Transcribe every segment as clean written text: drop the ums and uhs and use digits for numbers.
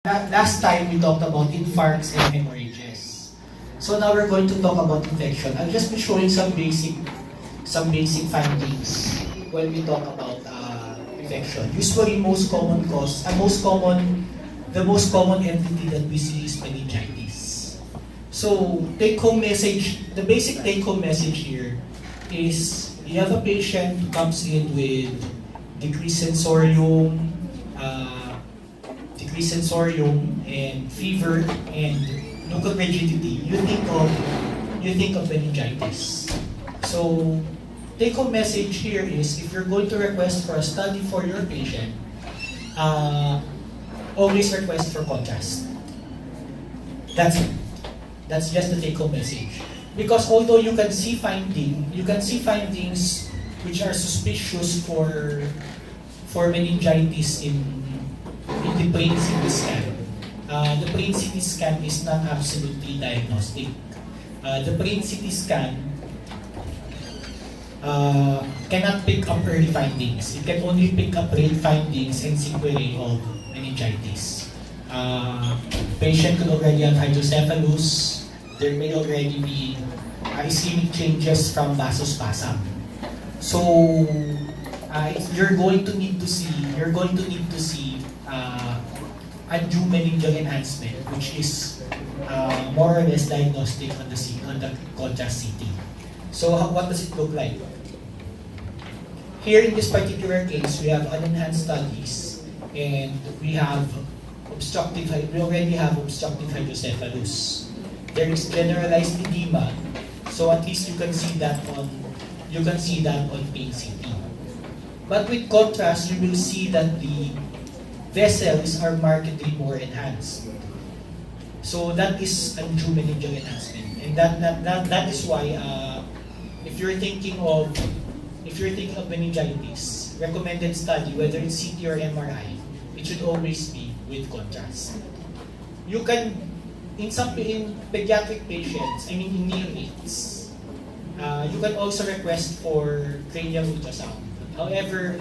Last time we talked about infarcts and hemorrhages. So now we're going to talk about infection. I'll just be showing some basic findings when we talk about infection. Usually, the most common entity that we see is meningitis. So the basic take-home message here is you have a patient who comes in with decreased sensorium and fever and local rigidity, you think of meningitis. So take-home message here is if you're going to request for a study for your patient, always request for contrast. That's it. That's just the take-home message. Because although you can see findings which are suspicious for meningitis in the plain CT scan. The plain CT scan is not absolutely diagnostic. The plain CT scan cannot pick up early findings. It can only pick up late findings and sequelae of meningitis. Patient could already have hydrocephalus. There may already be ischemic changes from vasospasm. So you're going to need to see undue meningeal enhancement, which is more or less diagnostic on the contrast CT. So what does it look like? Here in this particular case, we have unenhanced studies, and we already have obstructive hydrocephalus. There is generalized edema, so at least you can see that on plain CT. But with contrast, you will see that the vessels are markedly more enhanced. So that is undue meningeal enhancement, and that is why if you're thinking of meningitis, recommended study, whether it's CT or MRI, it should always be with contrast. You can in pediatric patients, in neonates, you can also request for cranial ultrasound. However,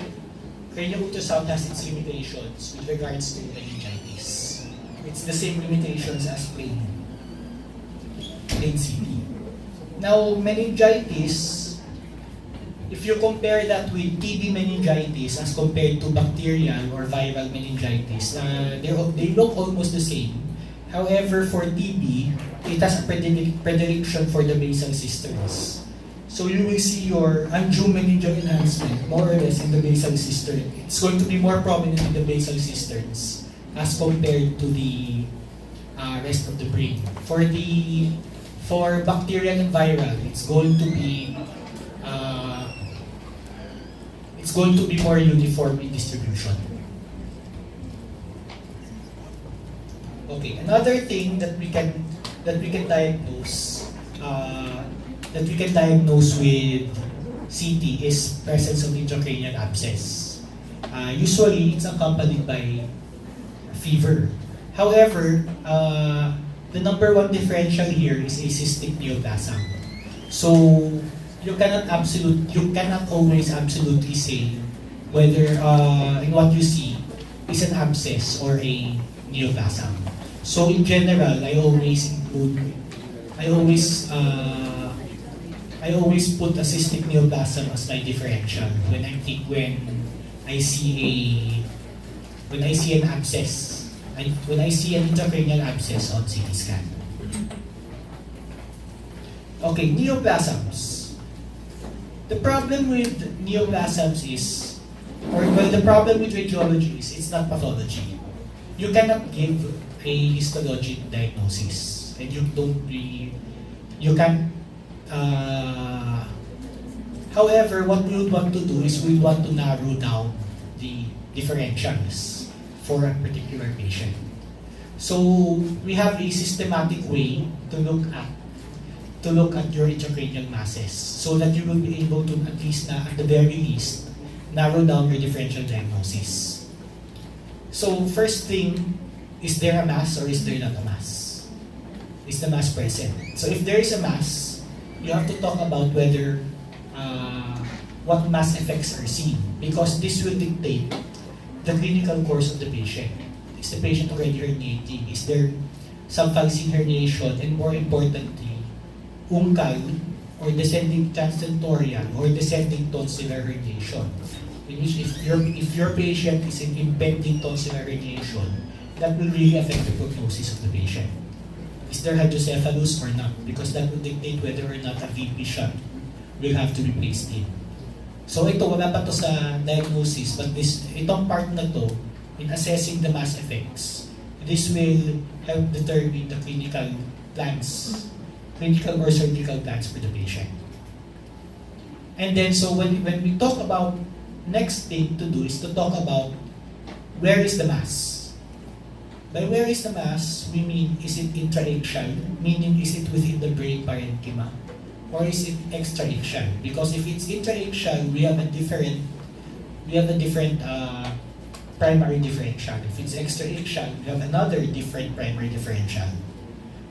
cranial ultrasound has its limitations with regards to meningitis. It's the same limitations as plain CT. Now, meningitis, if you compare that with TB meningitis as compared to bacterial or viral meningitis, they look almost the same. However, for TB, it has a predilection for the basal cisterns. So you will see your undue meningeal enhancement more or less in the basal cistern. It's going to be more prominent in the basal cisterns as compared to the rest of the brain. For bacterial and viral, it's going to be more uniform in distribution. Okay, another thing that we can diagnose with CT is presence of intracranial abscess. Usually, it's accompanied by fever. However, the number one differential here is a cystic neoplasm. So you cannot always absolutely say whether in what you see is an abscess or a neoplasm. So in general, I always put a cystic neoplasm as my differential when I see an abscess, when I see an intracranial abscess on CT scan. Okay, neoplasms. The problem with neoplasms the problem with radiology is it's not pathology. You cannot give a histologic diagnosis, and however, what we would want to do is we want to narrow down the differentials for a particular patient. So we have a systematic way to look at your intracranial masses so that you will be able to at the very least, narrow down your differential diagnosis. So first thing, is there a mass or is there not a mass? Is the mass present? So if there is a mass, you have to talk about whether what mass effects are seen, because this will dictate the clinical course of the patient. is the patient already herniating? Is there subfalcine herniation? And more importantly, uncal or descending transtentorial or descending tonsillar herniation. In which if your patient is in impending tonsillar herniation, that will really affect the prognosis of the patient. Is there hydrocephalus or not? Because that will dictate whether or not a VP shunt will have to be placed in. So ito, wala pa to sa diagnosis, but itong part na to, in assessing the mass effects, this will help determine the clinical plans, clinical or surgical plans for the patient. And then, so when we talk about, next thing to do is to talk about where is the mass. By where is the mass, we mean, is it intraaxial, meaning is it within the brain parenchyma, or is it extraaxial? Because if it's intraaxial, we have a different primary differential. If it's extraaxial, we have another different primary differential.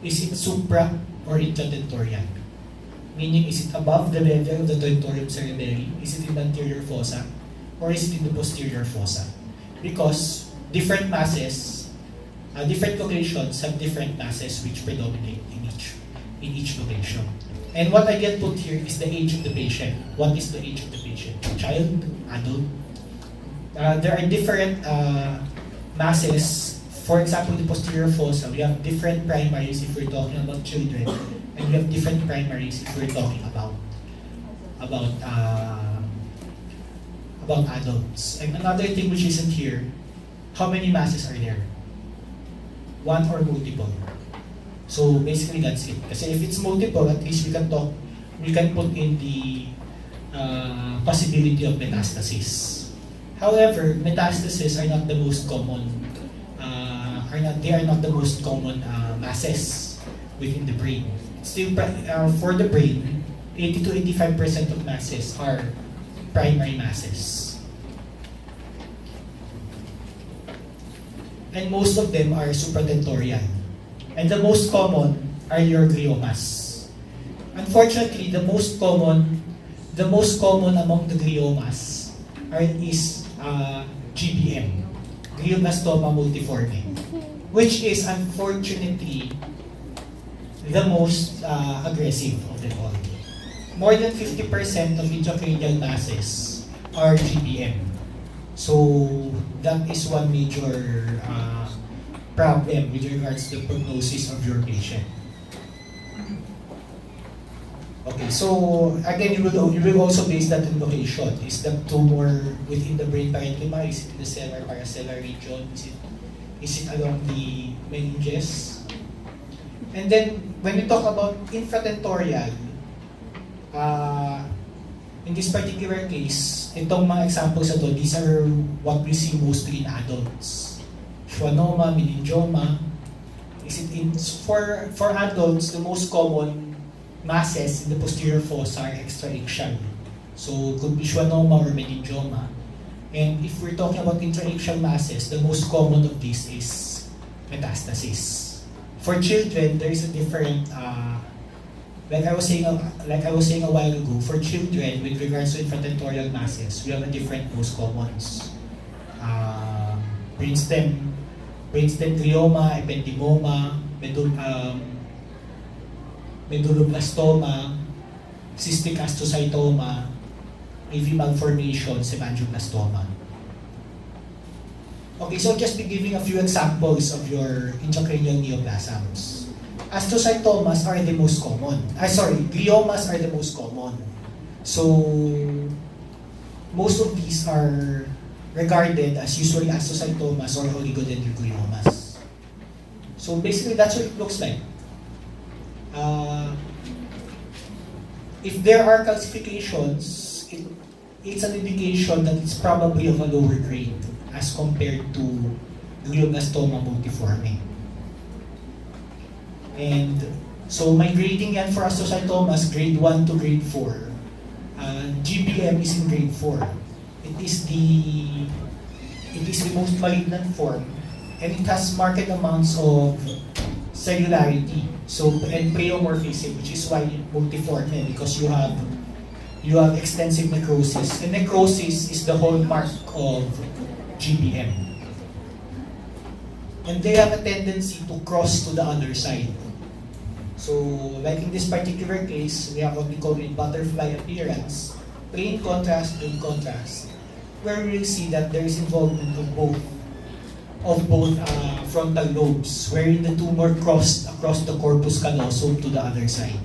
Is it supra or intratentorial? Meaning, is it above the level of the tentorium cerebelli? Is it in the anterior fossa? Or is it in the posterior fossa? Because different masses, different locations have different masses which predominate in each location. And what I get put here is the age of the patient. What is the age of the patient? Child? Adult? There are different masses. For example, the posterior fossa, we have different primaries if we're talking about children, and we have different primaries if we're talking about adults. And another thing which isn't here, how many masses are there? One or multiple? So basically that's it. Kasi if it's multiple, at least we can put in the possibility of metastasis. However, metastases are not the most common. They are not the most common masses within the brain. Still, for the brain, 80 to 85% of masses are primary masses. And most of them are supratentorial. And the most common are your gliomas. Unfortunately, the most common among the gliomas is GBM, glioblastoma multiforme, which is unfortunately the most aggressive of them all. More than 50% of intracranial masses are GBM. So that is one major problem with regards to the prognosis of your patient. Okay, so again, you will also base that on location. Is the tumor within the brain parenchyma? Is it in the cellular paracellular region? Is it along the meninges? And then when we talk about infratentorial, in this particular case, itong mga examples na to, these are what we see mostly in adults. Schwannoma, meningioma. For adults, the most common masses in the posterior fossa are extraaxial. So it could be schwannoma or meningioma. And if we're talking about intraaxial masses, the most common of these is metastasis. For children, there is a different, like I was saying a while ago, for children, with regards to infratentorial masses, we have a different most commons. Brainstem glioma, ependymoma, medulloblastoma, cystic astrocytoma, AV malformation, semangioblastoma. Okay, so just be giving a few examples of your intracranial neoplasms. Astrocytomas are the most common. Gliomas are the most common. So most of these are regarded as usually astrocytomas or oligodendrogliomas. So basically, that's what it looks like. If there are calcifications, it's an indication that it's probably of a lower grade as compared to glioblastoma multiforme. And so my grading yan for astrocytomas, grade 1 to grade 4. GBM is in grade 4. It is the most malignant form, and it has marked amounts of cellularity, and pleomorphism, which is why multiforme, because you have extensive necrosis, and necrosis is the hallmark of GBM. and they have a tendency to cross to the other side. So, like in this particular case, we have what we call a butterfly appearance, plain contrast, where we will see that there is involvement of both frontal lobes, wherein the tumor crossed across the corpus callosum to the other side.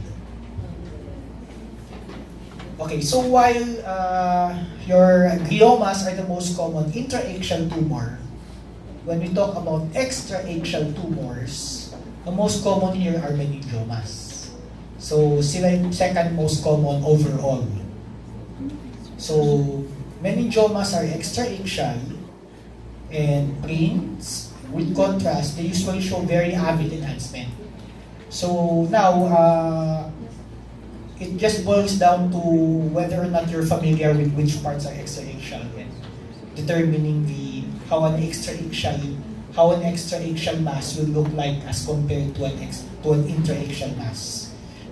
Okay, so while your gliomas are the most common intraaxial tumor, when we talk about extraaxial tumors, the most common here are meningiomas. So sila yung second most common overall. So meningiomas are extraaxial and planes with contrast. They usually show very avid enhancement. So now, it just boils down to whether or not you're familiar with which parts are extraaxial and determining how an extraaxial mass will look like as compared to an intraaxial mass.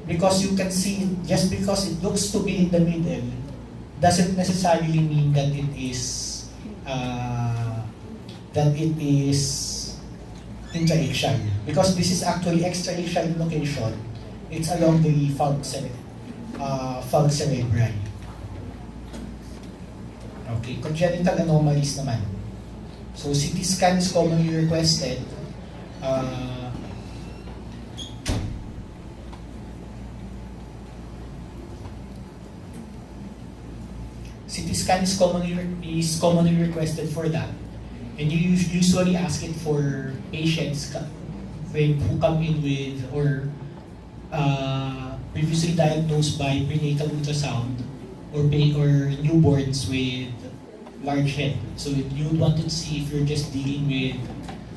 Because you can see it, just because it looks to be in the middle doesn't necessarily mean that it is intraaxial, because this is actually extraaxial in location. It's along the falx cerebri. Okay, congenital anomalies naman. So CT scan is commonly requested. CT scan is commonly requested for that, and you usually ask it for patients who come in with or previously diagnosed by prenatal ultrasound or newborns with large head. So you would want to see if you're just dealing with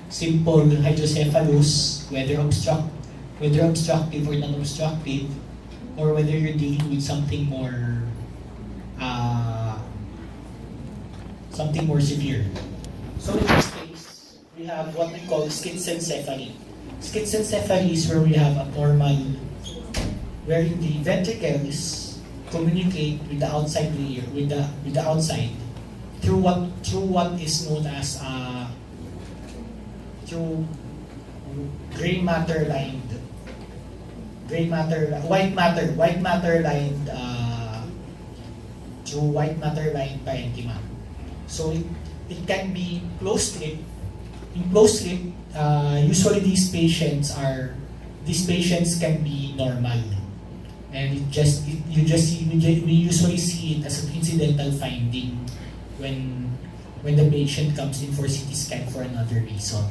simple hydrocephalus, whether obstructive or non-obstructive, or whether you're dealing with something more severe. So in this case, we have what we call schizencephaly. Schizencephaly is where we have abnormal, wherein the ventricles communicate with the outside layer, with the outside, through what is known as through white matter lined parenchyma. So it can be closed slip. In closed slip, usually these patients can be normal, and we usually see it as an incidental finding when the patient comes in for CT scan for another reason.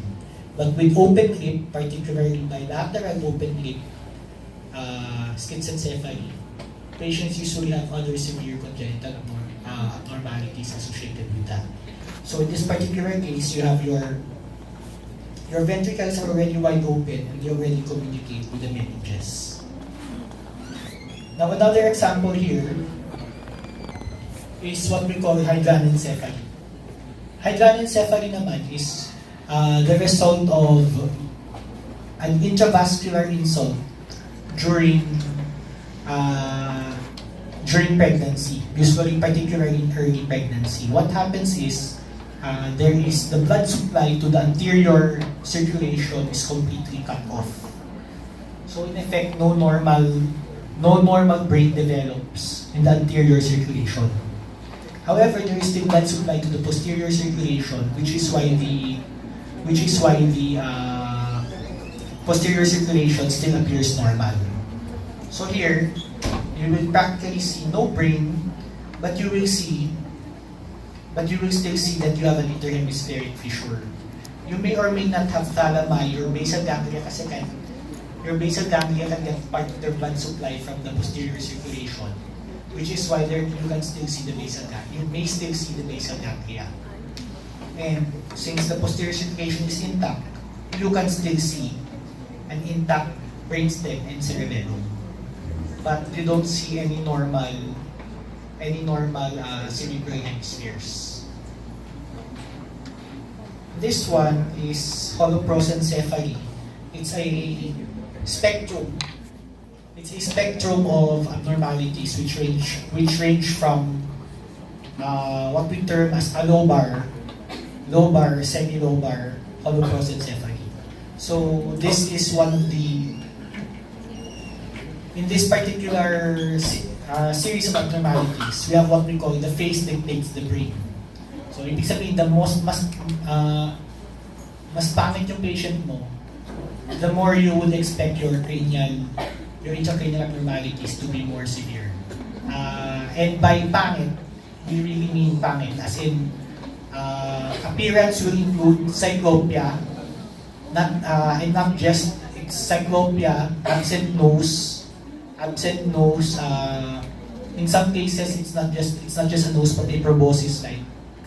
But with open lip, particularly bilateral open lip schizencephaly, patients usually have other severe congenital abnormalities associated with that. So in this particular case, you have your ventricles are already wide open and they already communicate with the meninges. Now another example here is what we call hydranencephaly. Hydranencephaly naman is the result of an intravascular insult during pregnancy, usually particularly in early pregnancy. What happens is there is the blood supply to the anterior circulation is completely cut off. So in effect, no normal brain develops in the anterior circulation. However, there is still blood supply to the posterior circulation, which is why the posterior circulation still appears normal. So here, you will practically see no brain, but you will still see that you have an interhemispheric fissure. You may or may not have thalami or basal ganglia kasi your basal ganglia can get part of their blood supply from the posterior circulation, which is why you can still see the basal ganglia. You may still see the basal ganglia. And since the posterior circulation is intact, you can still see an intact brainstem and cerebellum. But you don't see any normal cerebral hemispheres. This one is holoprosencephaly. It's a spectrum. It's a spectrum of abnormalities which range from what we term as lobar, semi-lobar holoprosencephaly. So this is one of the, in this particular series of abnormalities, we have what we call the face dictates the brain. So ibig sabihin, mas pangit yung patient mo, the more you would expect your intracranial abnormalities to be more severe. And by pangit, we really mean pangit, as in appearance will include cyclopia, and not just cyclopia, absent nose. In some cases, it's not just a nose, but a proboscis-like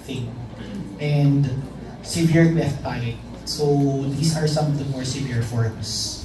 thing, and severe cleft palate. So these are some of the more severe forms.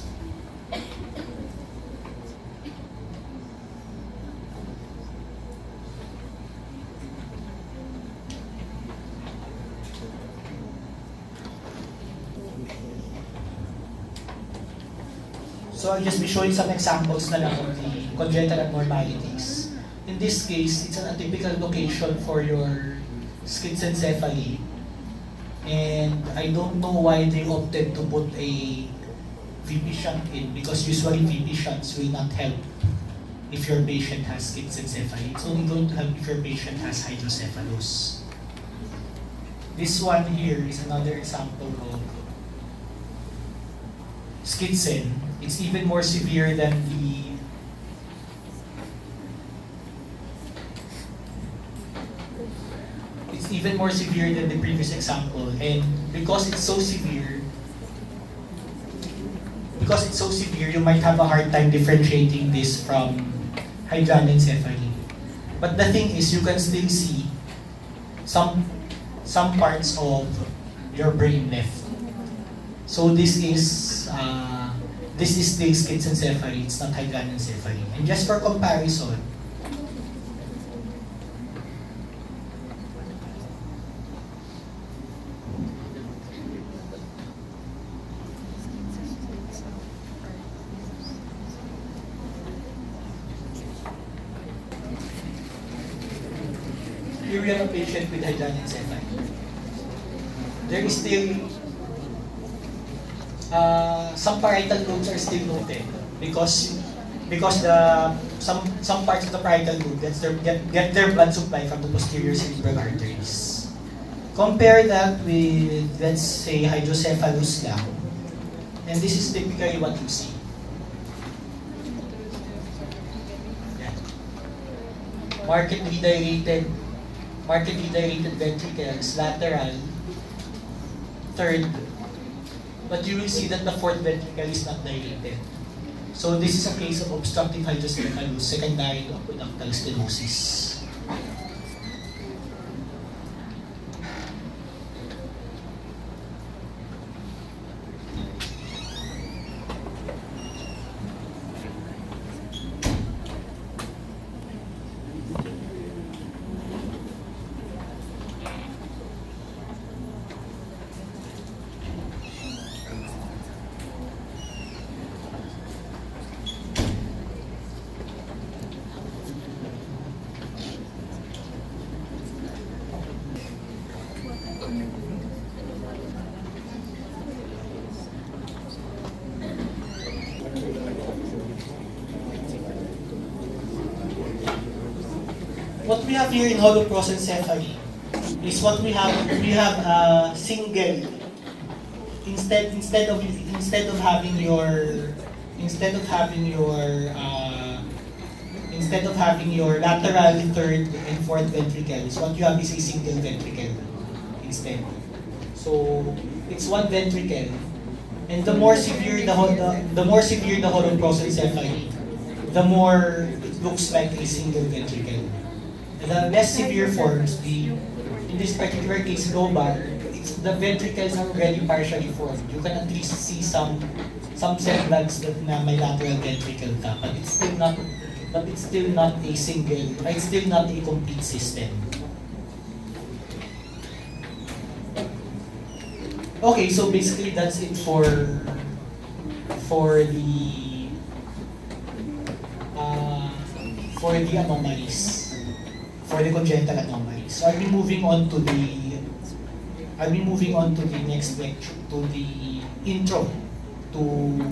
So I'll just be showing some examples na lang of the congenital abnormalities. In this case, it's an atypical location for your schizencephaly. And I don't know why they opted to put a VP shunt in, because usually VP shunts will not help if your patient has schizencephaly. It's only going to help if your patient has hydrocephalus. This one here is another example of schizen. It's even more severe than the previous example, and because it's so severe, you might have a hard time differentiating this from hydranencephaly. But the thing is, you can still see some parts of your brain left. So this is still schizencephaly, it's not hydranencephaly. And just for comparison, here we have a patient with hydranencephaly. There is still some parietal lobes are still noted because some parts of the parietal lobe get their blood supply from the posterior cerebral arteries. Compare that with, let's say, hydrocephalus lang, and this is typically what you see. Yan. Markedly dilated ventricles, lateral, third. But you will see that the fourth ventricle is not dilated. So this is a case of obstructive hydrocephalus secondary to aqueductal stenosis. What we have here in holoprosencephaly is what we have a single, instead of having your lateral third and fourth ventricles, what you have is a single ventricle instead. So it's one ventricle, and the more severe the holoprosencephaly, the more it looks like a single ventricle. The less severe forms, in this particular case, lobar, the ventricles are already partially formed. You can at least see some semblance that na may lateral ventricle ka, but it's still not a single, it's still not a complete system. Okay, so basically that's it for the anomalies. For the congenital anomalies. So I'll be moving on to the next lecture, to the intro to